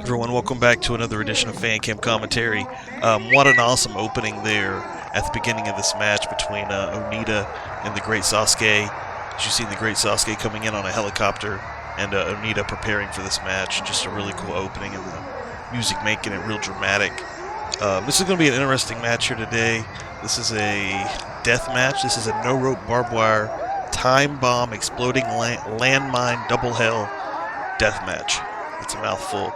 Everyone, welcome back to another edition of Fan Cam Commentary. What an awesome opening there at the beginning of this match between Onita and the Great Sasuke. As you see the Great Sasuke coming in on a helicopter and Onita preparing for this match. Just a really cool opening and the music making it real dramatic. This is going to be an interesting match here today. This is a death match. This is a no-rope barbed wire, time bomb, exploding landmine, double hell death match. It's a mouthful.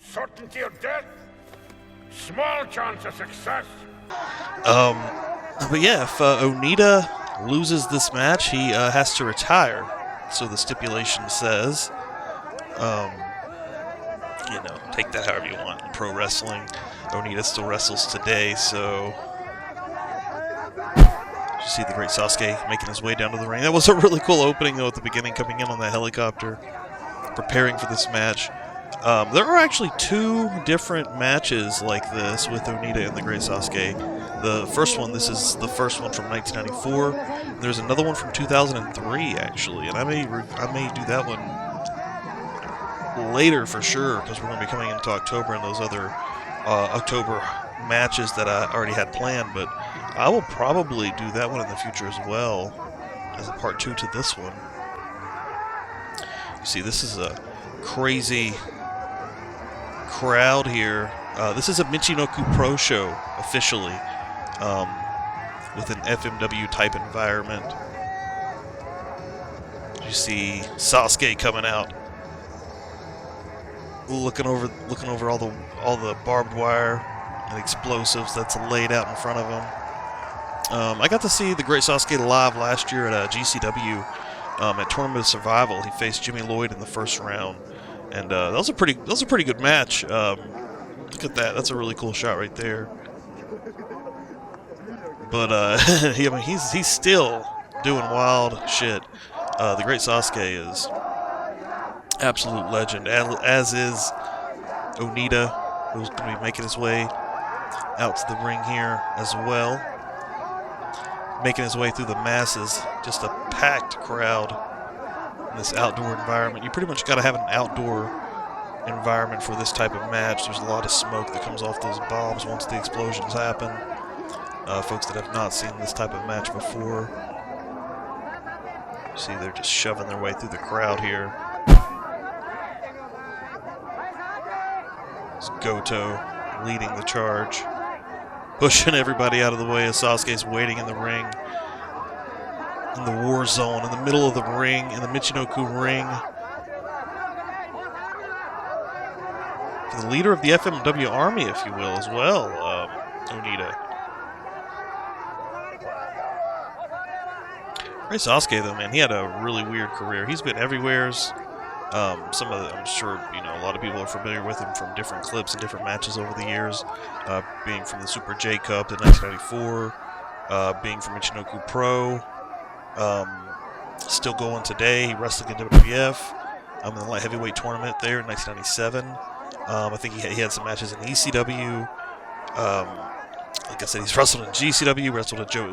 Certainty of death, small chance of success. But yeah, if Onita loses this match, he has to retire. So the stipulation says, you know, take that however you want. In pro wrestling, Onita still wrestles today, so you see the Great Sasuke making his way down to the ring. That was a really cool opening, though, at the beginning, coming in on the helicopter, preparing for this match. There are actually two different matches like this with Onita and the Great Sasuke. The first one, this is the first one from 1994. There's another one from 2003, actually, and I may do that one later for sure, because we're going to be coming into October and those other October matches that I already had planned, but I will probably do that one in the future as well, as a part 2 to this one. You see, this is a crazy crowd here. This is a Michinoku Pro show, officially, with an FMW type environment. You see Sasuke coming out, looking over all the barbed wire and explosives that's laid out in front of him. I got to see the Great Sasuke live last year at GCW at Tournament of Survival. He faced Jimmy Lloyd in the first round. And that was a pretty good match. Look at that. That's a really cool shot right there. But I mean, he's still doing wild shit. The Great Sasuke is absolute legend, as is Onita, who's going to be making his way out to the ring here as well. Making his way through the masses. Just a packed crowd. This outdoor environment. You pretty much got to have an outdoor environment for this type of match. There's a lot of smoke that comes off those bombs once the explosions happen. Folks that have not seen this type of match before, see, they're just shoving their way through the crowd here. It's Goto leading the charge, pushing everybody out of the way as Sasuke's waiting in the ring. In the war zone, in the middle of the ring, in the Michinoku ring. For the leader of the FMW army, if you will, as well, Onita. Great Sasuke, though, man, he had a really weird career. He's been everywheres. Some of I'm sure a lot of people are familiar with him from different clips and different matches over the years, being from the Super J Cup in 1994, being from Michinoku Pro, still going today. He wrestled in WWF, in the light heavyweight tournament there in 1997. I think he had some matches in ECW. Like I said, he's wrestled in GCW, wrestled with Joey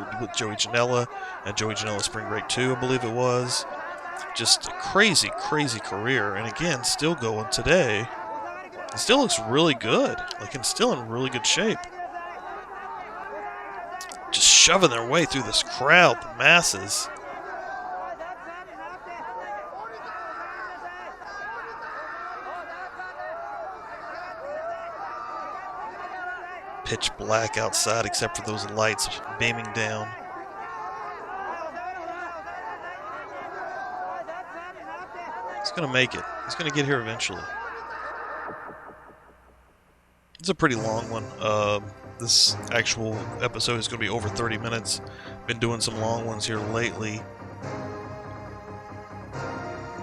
Janela, and Joey Janela Spring Break 2, I believe it was. Just a crazy, crazy career, and again, still going today. He still looks really good, and still in really good shape. Just shoving their way through this crowd, the masses. Pitch black outside except for those lights beaming down. He's going to make it. He's going to get here eventually. It's a pretty long one. This actual episode is going to be over 30 minutes. Been doing some long ones here lately.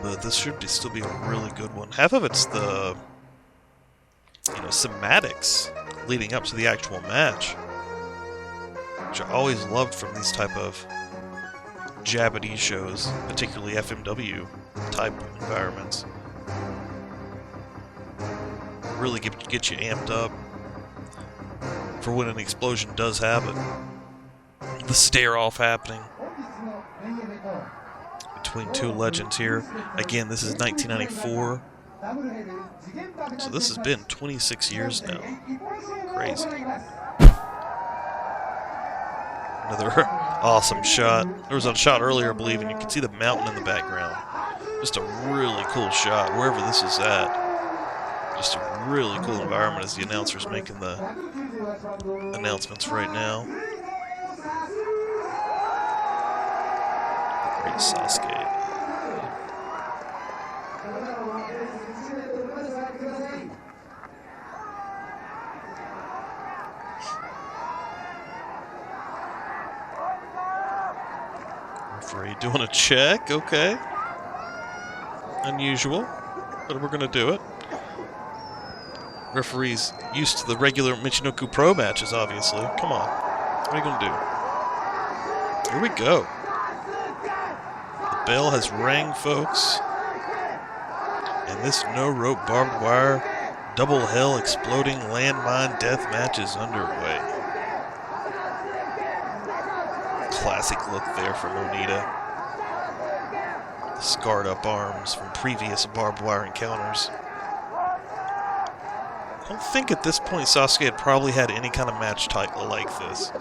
But this should still be a really good one. Half of it's the cinematics leading up to the actual match, which I always loved from these type of Japanese shows, particularly FMW type environments. Really get you amped up for when an explosion does happen. The stare-off happening between two legends here. Again, this is 1994. So this has been 26 years now. Crazy. Another awesome shot. There was a shot earlier, I believe, and you can see the mountain in the background. Just a really cool shot, wherever this is at. Just a really cool environment as the announcer's making the announcements right now. The great Sasuke. Referee doing a check, okay. Unusual, but we're going to do it. Referee's used to the regular Michinoku Pro matches, obviously. Come on. What are you going to do? Here we go. The bell has rang, folks. And this no-rope barbed wire, double hell exploding landmine death match is underway. Classic look there from Onita. The scarred up arms from previous barbed wire encounters. I don't think at this point Sasuke had probably had any kind of match title like this.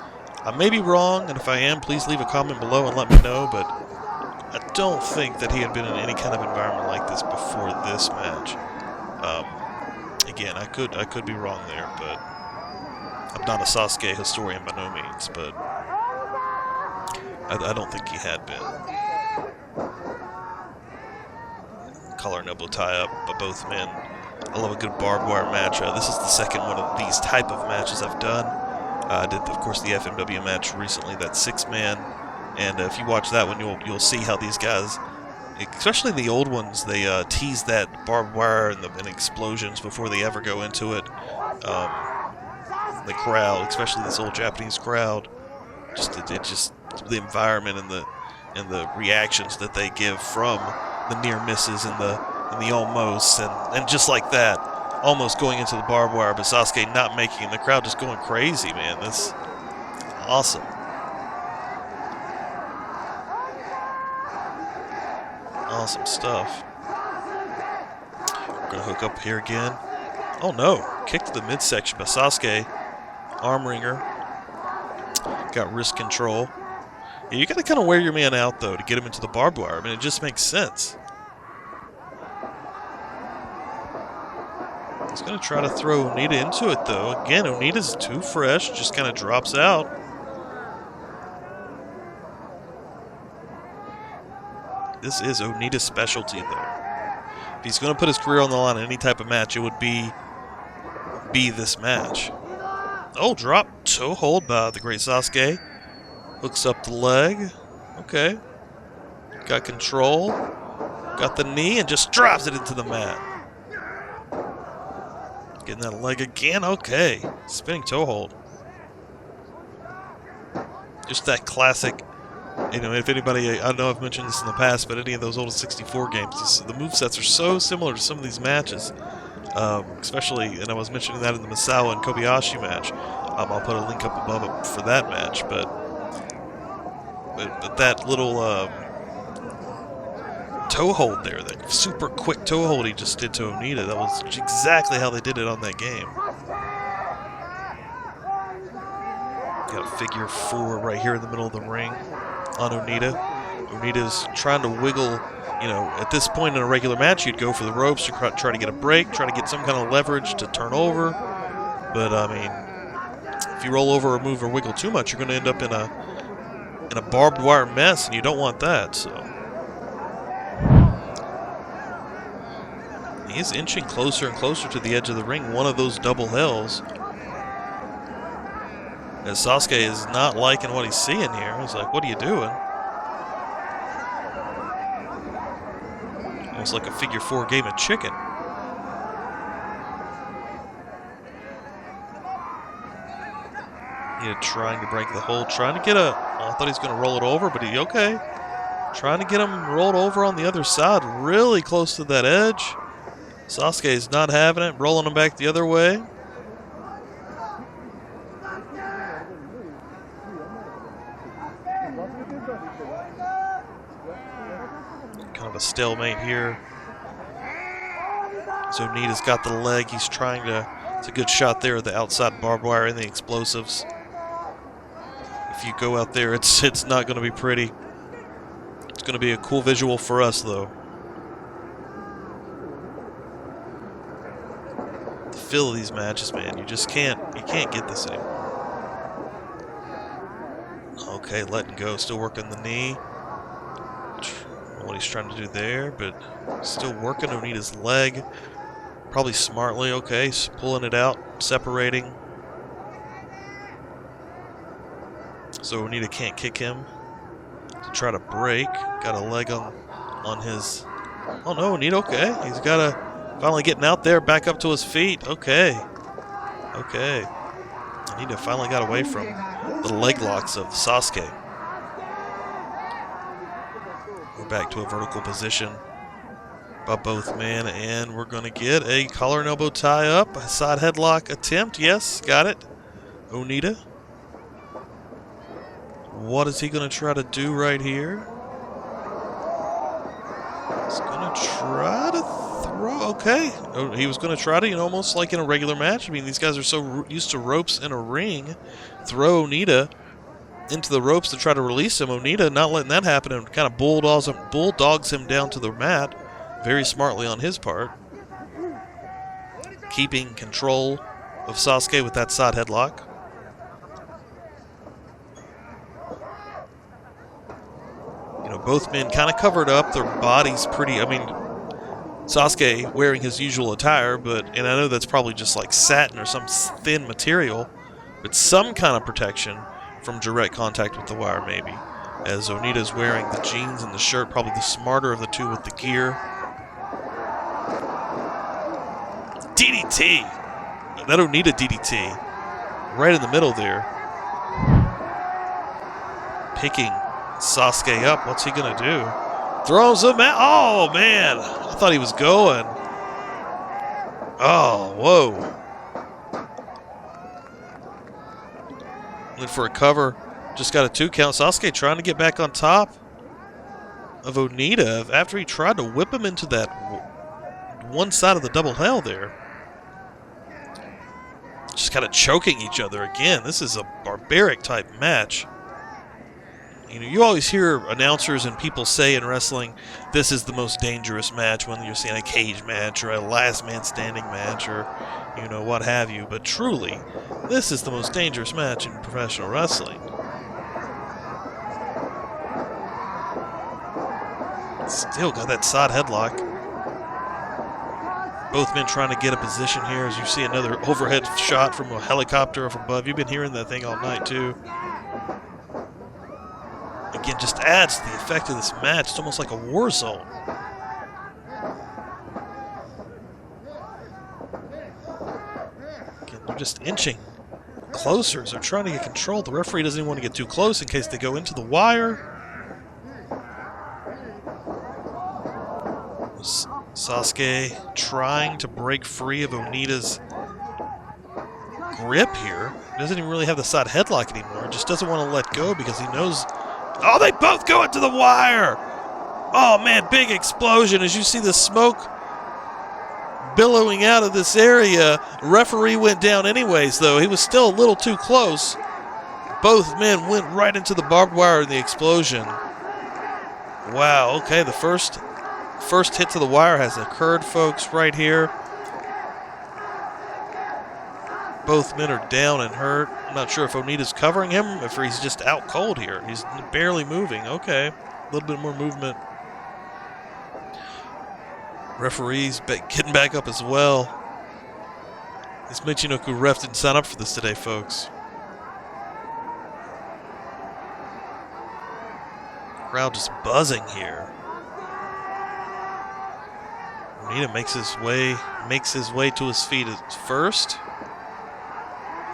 I may be wrong, and if I am, please leave a comment below and let me know, but I don't think that he had been in any kind of environment like this before this match. Again, I could be wrong there, but I'm not a Sasuke historian by no means, but I don't think he had been. Collar and elbow tie-up by both men. I love a good barbed wire match. This is the second one of these type of matches I've done. I did, of course, the FMW match recently, that 6-man. And if you watch that one, you'll see how these guys, especially the old ones, they tease that barbed wire and explosions before they ever go into it. The crowd, especially this old Japanese crowd, just the environment and the reactions that they give from the near misses and the almost and just like that, almost going into the barbed wire, but Sasuke not making it. The crowd just going crazy, man. That's awesome. Awesome stuff. We're gonna hook up here again. Oh no! Kick to the midsection by Sasuke. Arm wringer. Got wrist control. Yeah, you gotta kind of wear your man out though to get him into the barbed wire. I mean, it just makes sense. He's gonna try to throw Onita into it though. Again, Onita's too fresh, just kind of drops out. This is Onita's specialty, though. If he's going to put his career on the line in any type of match, it would be this match. Oh, drop toe hold by the great Sasuke. Hooks up the leg. Okay. Got control. Got the knee and just drops it into the mat. Getting that leg again. Okay. Spinning toe hold. Just that classic. You know, if anybody, I know I've mentioned this in the past, but any of those old 64 games, the movesets are so similar to some of these matches. Especially, and I was mentioning that in the Misawa and Kobayashi match. I'll put a link up above it for that match, but that little toe hold there, that super quick toe hold he just did to Onita, that was exactly how they did it on that game. Got a figure 4 right here in the middle of the ring on Onita. Onita's trying to wiggle. You know, at this point in a regular match, you'd go for the ropes to try to get a break, try to get some kind of leverage to turn over. But, I mean, if you roll over or move or wiggle too much, you're going to end up in a barbed wire mess, and you don't want that, so. He is inching closer and closer to the edge of the ring, one of those double hells. As Sasuke is not liking what he's seeing here. He's like, what are you doing? Almost like a figure 4 game of chicken. Yeah, trying to break the hold, trying to get a... I thought he was going to roll it over, but okay. Trying to get him rolled over on the other side, really close to that edge. Sasuke is not having it, rolling him back the other way. Kind of a stalemate here. So Onita's got the leg. He's trying to... It's a good shot there, the outside barbed wire and the explosives. If you go out there, it's not going to be pretty. It's going to be a cool visual for us, though. The feel of these matches, man, you can't get this anymore. Okay, letting go, still working the knee. What he's trying to do there, but still working Onita's leg. Probably smartly, okay, he's pulling it out, separating. So Onita can't kick him to try to break. Got a leg on his... Oh no, Onita, okay. He's got a... Finally getting out there, back up to his feet. Okay. Okay. Onita finally got away from the leg locks of Sasuke. We're back to a vertical position by both men, and we're going to get a collar and elbow tie up. A side headlock attempt. Yes, got it. Onita. What is he going to try to do right here? He's going to try to throw. Okay. Oh, he was going to try to, almost like in a regular match. I mean, these guys are so used to ropes in a ring. Throw Onita into the ropes to try to release him. Onita not letting that happen and kind of bulldogs him down to the mat. Very smartly on his part. Keeping control of Sasuke with that side headlock. Both men kind of covered up their bodies pretty. I mean, Sasuke wearing his usual attire, and I know that's probably just like satin or some thin material, but some kind of protection from direct contact with the wire, maybe. As Onita's wearing the jeans and the shirt, probably the smarter of the two with the gear. DDT! That Onita DDT. Right in the middle there. Picking Sasuke up. What's he going to do? Throws him out. Oh, man. I thought he was going. Oh, whoa. Went for a cover. Just got a 2 count. Sasuke trying to get back on top of Onita after he tried to whip him into that one side of the double hell there. Just kind of choking each other again. This is a barbaric type match. You always hear announcers and people say in wrestling, this is the most dangerous match when you're seeing a cage match or a last man standing match or, what have you. But truly, this is the most dangerous match in professional wrestling. Still got that side headlock. Both men trying to get a position here as you see another overhead shot from a helicopter up above. You've been hearing that thing all night, too. Again, just adds to the effect of this match. It's almost like a war zone. just inching closer as they're trying to get control. The referee doesn't even want to get too close in case they go into the wire. Sasuke trying to break free of Onita's grip here. He doesn't even really have the side headlock anymore. Just doesn't want to let go because he knows... Oh, they both go into the wire! Oh, man, big explosion as you see the smoke billowing out of this area. Referee went down anyways, though. He was still a little too close. Both men went right into the barbed wire in the explosion. Wow, okay, the first hit to the wire has occurred, folks, right here. Both men are down and hurt. I'm not sure if Onita's covering him, if he's just out cold here. He's barely moving. Okay, a little bit more movement. Referees getting back up as well. This Michinoku ref didn't sign up for this today, folks. Crowd just buzzing here. Onita makes his way to his feet at first.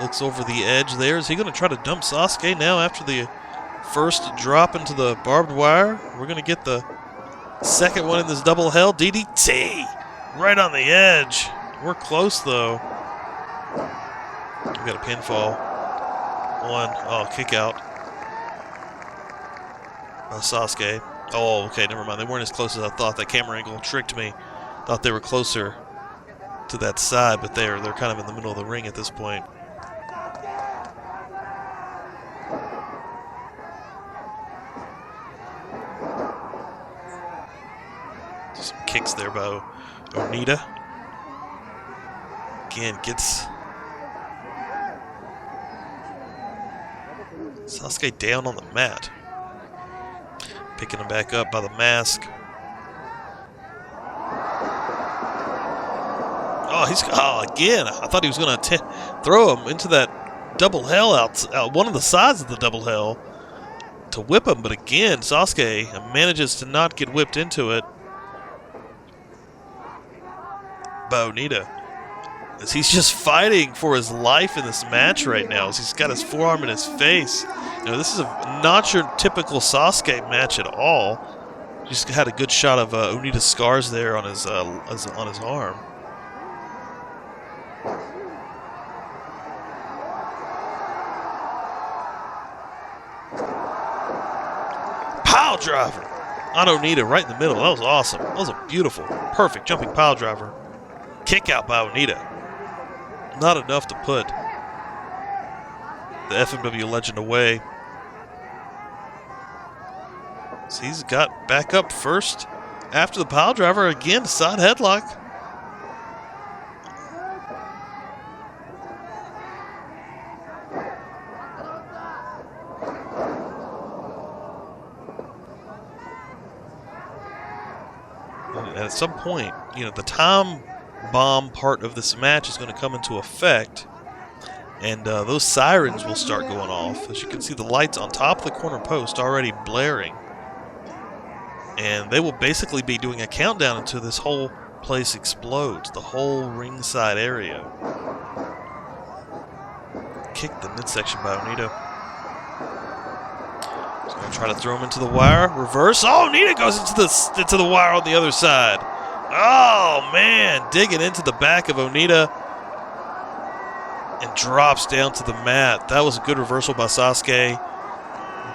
Looks over the edge there. Is he going to try to dump Sasuke now after the first drop into the barbed wire? We're going to get the second one in this double hell. DDT! Right on the edge. We're close, though. We got a pinfall. One. Oh, kick out. Sasuke. Oh, okay, never mind. They weren't as close as I thought. That camera angle tricked me. Thought they were closer to that side, but they're kind of in the middle of the ring at this point. Some kicks there by Onita. Again, gets Sasuke down on the mat. Picking him back up by the mask. Oh, again. I thought he was going to throw him into that double hell out one of the sides of the double hell to whip him. But again, Sasuke manages to not get whipped into it by Onita. As he's just fighting for his life in this match right now. As he's got his forearm in his face. You know, this is not your typical Sasuke match at all. Just had a good shot of Onita's scars there on his arm. Pile driver on Onita right in the middle. That was awesome. That was a beautiful, perfect jumping pile driver. Kick out by Onita. Not enough to put the FMW legend away. So he's got back up first after the pile driver. Again, side headlock. And at some point, you know, the time bomb part of this match is going to come into effect, and those sirens will start going off. As you can see, the lights on top of the corner post already blaring, and they will basically be doing a countdown until this whole place explodes, the whole ringside area. Kick the midsection by Onita. He's going to try to throw him into the wire. Reverse. Oh, Onita goes into the wire on the other side. Oh, man, digging into the back of Onita and drops down to the mat. That was a good reversal by Sasuke.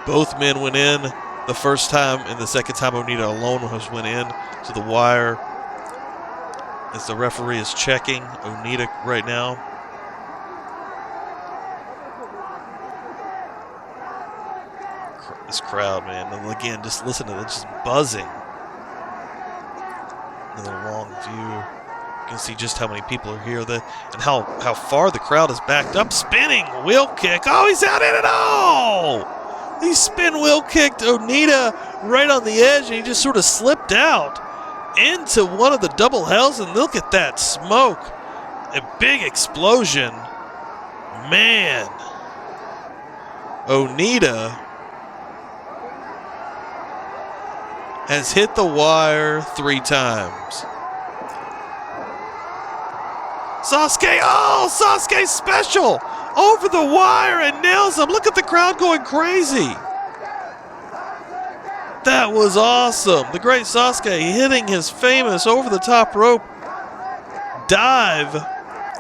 Both men went in the first time, and the second time Onita alone went in to the wire. As the referee is checking Onita right now. This crowd, man, and again, just listen to it, just buzzing. Another long view. You can see just how many people are here, and how far the crowd is backed up. Spinning wheel kick. Oh, he's out in it all. He spin wheel kicked Onita right on the edge, and he just sort of slipped out into one of the double hells. And look at that smoke. A big explosion. Man. Onita has hit the wire 3 times. Sasuke, oh, Sasuke special! Over the wire and nails him. Look at the crowd going crazy. That was awesome. The great Sasuke hitting his famous over-the-top rope dive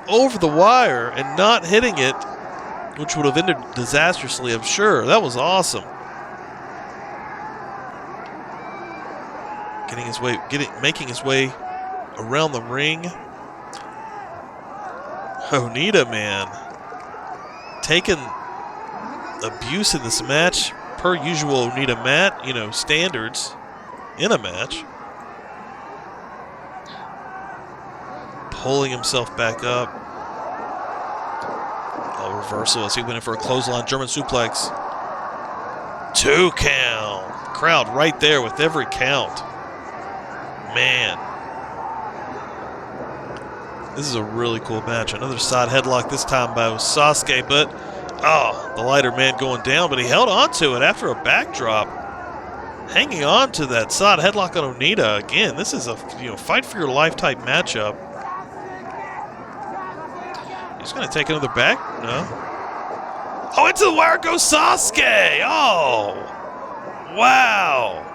over the wire and not hitting it, which would have ended disastrously, I'm sure. That was awesome. Making his way around the ring. Onita, man, taking abuse in this match, per usual Onita standards in a match. Pulling himself back up. A reversal as he went in for a clothesline German suplex. 2 count. Crowd right there with every count. Man. This is a really cool match. Another side headlock, this time by Sasuke, but the lighter man going down, but he held on to it after a backdrop. Hanging on to that side headlock on Onita. Again, this is a fight for your life type matchup. He's going to take another back? No. Oh, into the wire goes Sasuke! Oh! Wow!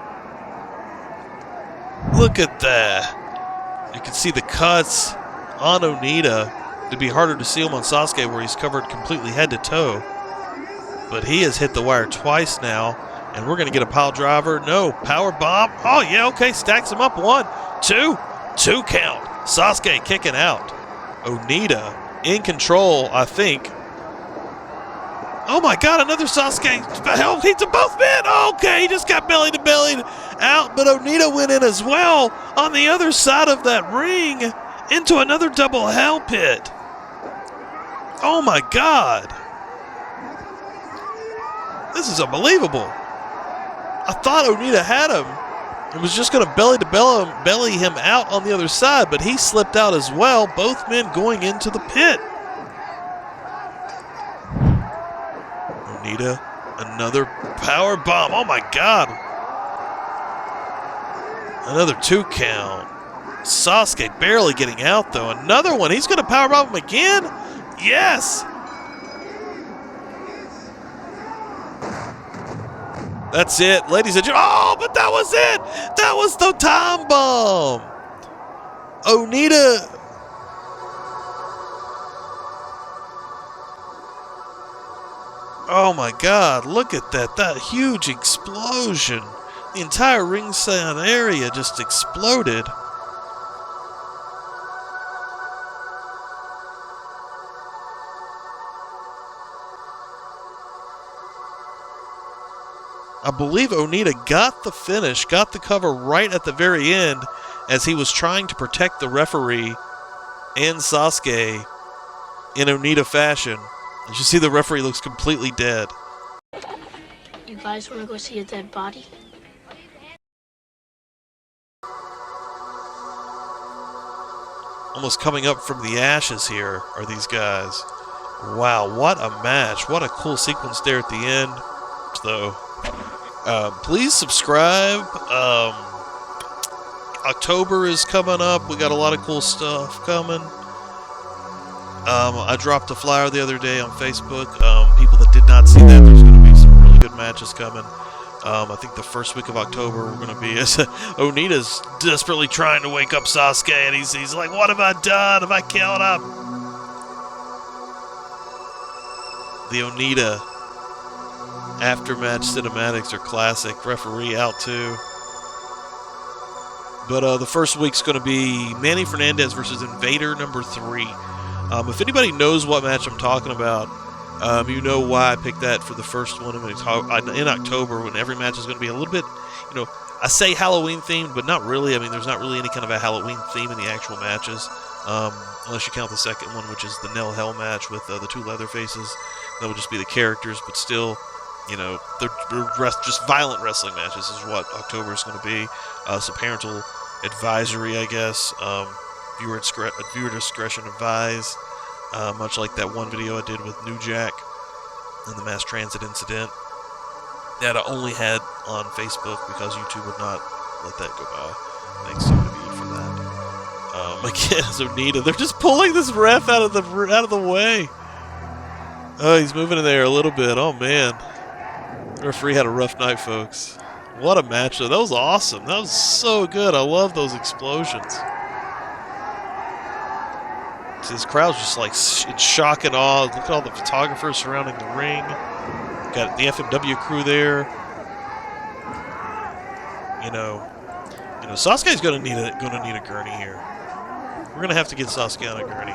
Look at that. You can see the cuts on Onita. It'd be harder to see him on Sasuke where he's covered completely head to toe. But he has hit the wire twice now. And we're going to get a pile driver. No, power bomb. Oh, yeah, okay. Stacks him up. 1, 2. 2 count. Sasuke kicking out. Onita in control, I think. Oh, my God. Another Sasuke. Hell, he's to both men. Okay, he just got belly to belly out. But Onita went in as well on the other side of that ring into another double hell pit. Oh, my God. This is unbelievable. I thought Onita had him. It was just going to belly him out on the other side, but he slipped out as well. Both men going into the pit. Onita, another power bomb. Oh my God. Another 2 count. Sasuke barely getting out though. Another one. He's going to power bomb him again. Yes. That's it, ladies and gentlemen. Oh, but that was it. That was the time bomb. Onita. Oh my God, look at that. That huge explosion. The entire ringside area just exploded. I believe Onita got the finish, got the cover right at the very end as he was trying to protect the referee and Sasuke in Onita fashion. As you see, the referee looks completely dead. You guys want to go see a dead body? Almost coming up from the ashes here are these guys. Wow, what a match. What a cool sequence there at the end. So, please subscribe. October is coming up. We got a lot of cool stuff coming. I dropped a flyer the other day on Facebook. People that did not see that, there's going to be some really good matches coming. I think the first week of October we're going to be as Onita's desperately trying to wake up Sasuke, and he's like, "What have I done? Have I killed him?" The Onita after-match cinematics are classic. Referee out too. But the first week's going to be Manny Fernandez versus Invader number 3. If anybody knows what match I'm talking about, you know why I picked that for the first one in October, when every match is going to be a little bit, I say Halloween themed, but not really. I mean, there's not really any kind of a Halloween theme in the actual matches, unless you count the second one, which is the Nell Hell match with the 2 Leatherfaces. That would just be the characters, but still, they're just violent wrestling matches is what October is going to be. So parental advisory, I guess. Viewer discretion advised. Much like that one video I did with New Jack and the mass transit incident that I only had on Facebook because YouTube would not let that go by. Thanks to you for that. Again, it's Onita. They're just pulling this ref out of the way. Oh, he's moving in there a little bit. Oh man, the referee had a rough night, folks. What a match, though. That was awesome. That was so good. I love those explosions. This crowd's just like in shock and awe. Look at all the photographers surrounding the ring. Got the FMW crew there. You know, Sasuke's gonna need a gurney here. We're gonna have to get Sasuke on a gurney.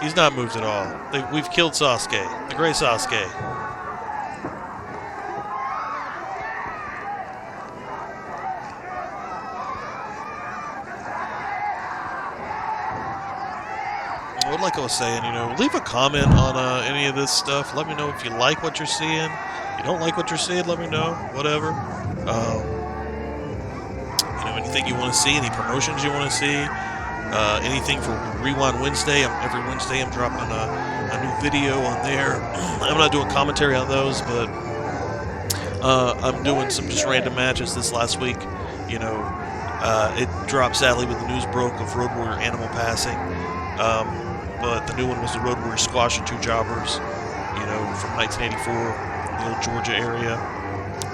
He's not moved at all. We've killed Sasuke, the great Sasuke. Like I was saying, leave a comment on any of this stuff. Let me know if you like what you're seeing. If you don't like what you're seeing, let me know. Whatever. Anything you want to see, any promotions you want to see, anything for Rewind Wednesday. Every Wednesday I'm dropping a new video on there. I'm not doing commentary on those, but I'm doing some just random matches this last week. It dropped sadly when the news broke of Road Warrior Animal passing. But the new one was the Road Warrior Squash and Two Jobbers, from 1984, the old Georgia area,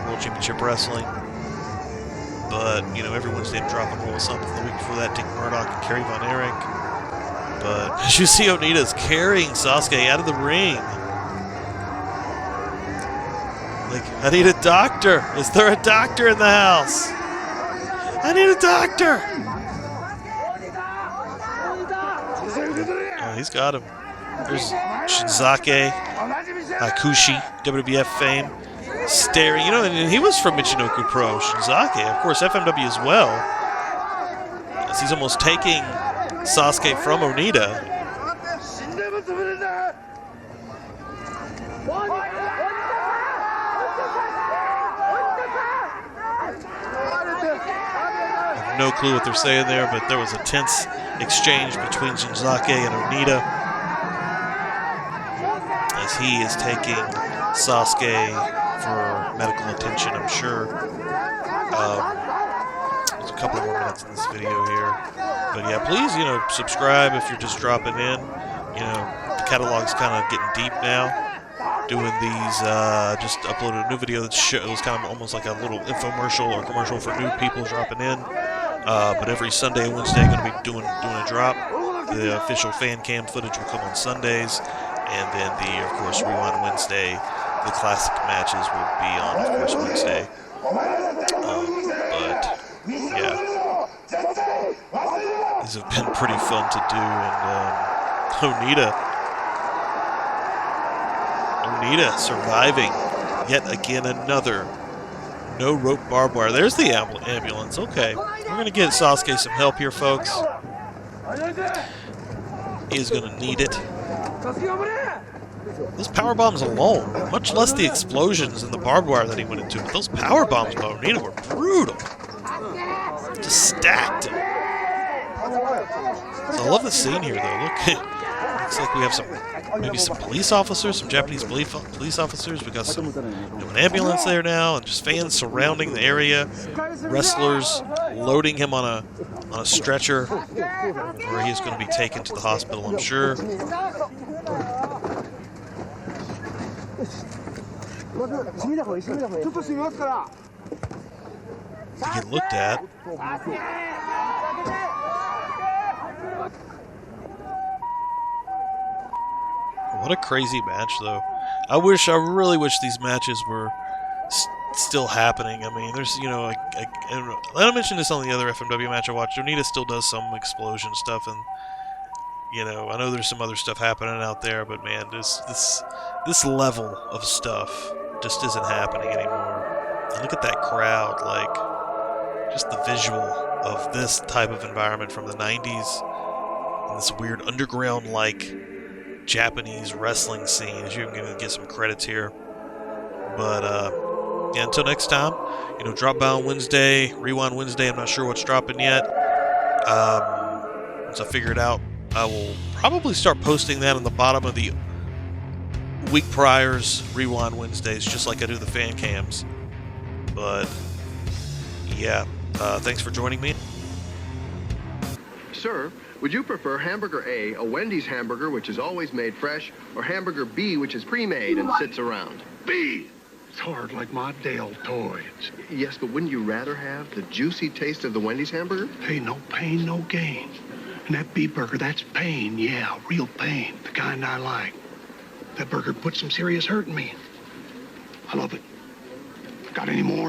World Championship Wrestling. But, every Wednesday I'm dropping a little something. The week before that, Dick Murdoch and Kerry Von Erich. But, as you see, Onita's carrying Sasuke out of the ring. Like, I need a doctor. Is there a doctor in the house? I need a doctor. He's got him. There's Shinzake, Hakushi, WWF fame, staring. And he was from Michinoku Pro, Shinzake, of course, FMW as well. As he's almost taking Sasuke from Onita. I have no clue what they're saying there, but there was a tense exchange between Shinzake and Onita as he is taking Sasuke for medical attention, I'm sure. There's a couple more minutes in this video here. But yeah, please, subscribe if you're just dropping in. The catalog's kind of getting deep now. Doing these, just uploaded a new video that it was kind of almost like a little infomercial or commercial for new people dropping in. But every Sunday and Wednesday, I'm going to be doing a drop. The official fan cam footage will come on Sundays, and then of course, Rewind Wednesday, the classic matches will be on, of course, Wednesday. But yeah, these have been pretty fun to do, and Onita surviving yet again another no rope barbed wire. There's the ambulance. Okay. We're going to get Sasuke some help here, folks. He's going to need it. Those power bombs alone, much less the explosions and the barbed wire that he went into, but those power bombs by Onita were brutal. Just stacked him. So I love the scene here, though. Look, looks like we have maybe some police officers, some Japanese police officers. We got an ambulance there now, and just fans surrounding the area. Wrestlers loading him on a stretcher, where he's going to be taken to the hospital, I'm sure. To get looked at. What a crazy match, though. I really wish these matches were still happening. I mean, there's, I mentioned this on the other FMW match I watched. Onita still does some explosion stuff, and, I know there's some other stuff happening out there, but man, this level of stuff just isn't happening anymore. And look at that crowd, like, just the visual of this type of environment from the 90s, and this weird underground-like Japanese wrestling scene. As you're going to get some credits here. But, yeah, until next time, drop by on Wednesday, Rewind Wednesday. I'm not sure what's dropping yet. Once I figure it out, I will probably start posting that on the bottom of the week prior's Rewind Wednesdays, just like I do the fan cams. But, yeah, thanks for joining me. Sir, would you prefer hamburger A, a Wendy's hamburger, which is always made fresh, or hamburger B, which is pre-made and sits around? B! It's hard like my Dale toys. Yes, but wouldn't you rather have the juicy taste of the Wendy's hamburger? Hey, no pain, no gain. And that beef burger, that's pain, yeah, real pain, the kind I like. That burger put some serious hurt in me. I love it. Got any more?